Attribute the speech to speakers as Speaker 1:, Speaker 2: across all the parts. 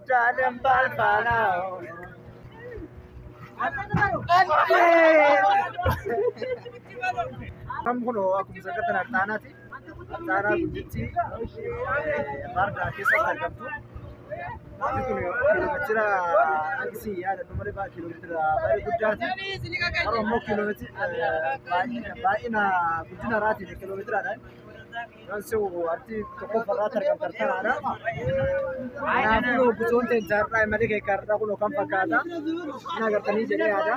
Speaker 1: Jalen Balfana. Kamu kono aku bisa kata tanah ti, tanah bukti, barda kisah terkampung. Itu kilometer agisi ada nomor berapa kilometer baru budar ti. Kalau mau kilometer baina budina rati kilometer ada. Langsung arti toko farata terkampung ada. Nah, aku bukan tenjar, mereka kerja aku lokam pakada. Nah, kerja jadi ada.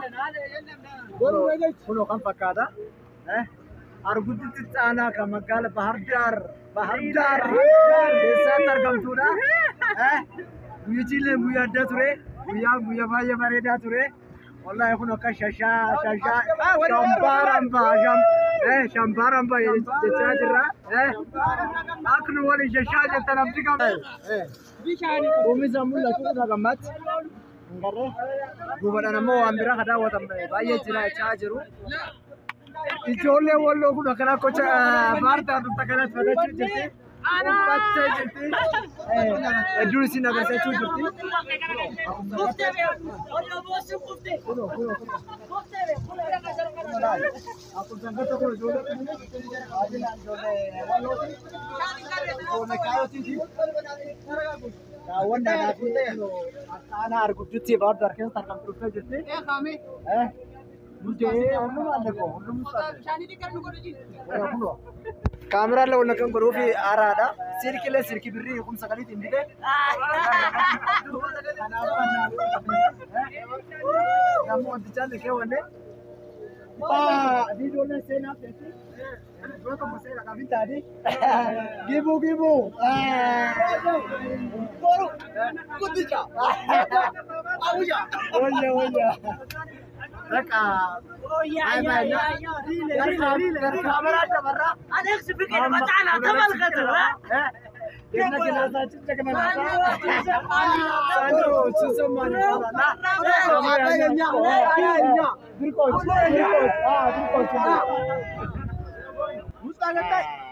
Speaker 1: Aku lokam pakada. Argudit tanah kamakal bahar dar. Desa terkampung dah. Mujile muya dature, muya maya mare dature. Allah aku nak shasha. Shambaramba ya jajira. Aku nu wali shasha jatan Afrika. Bumi zamula tu dah gamat. Enggak. Gubernur nama ambira kada watam bayar jira cajiru. Ijole wallo aku nak kena koca Marta tu tak kena pada cuci. Baca cuci. Dulu sini nak saya cuci. Aku jangan tu kalau jole. Aje nak jole wallo. Jole kaya cuci. Kawan dah aku tu. Tanah aku cuci baru terkena terkam terus cuci. Kami. Mungkin anu ada kok, kamera lo nak baru fi arada, sirki beri hukum sekali tinggi deh. Kamu ada jalan ke mana? Di dona sena peti. Dua kamu saya kami tadi. Gibu. Baru, kutica. Aja. Oya. Raka. Oh ya. Kamera ada berapa? Ada yang sebegini macam tabal kata. Kena saja cakap mana? Sandro, susu mana? Ayahnya. Berikut. Mustahil.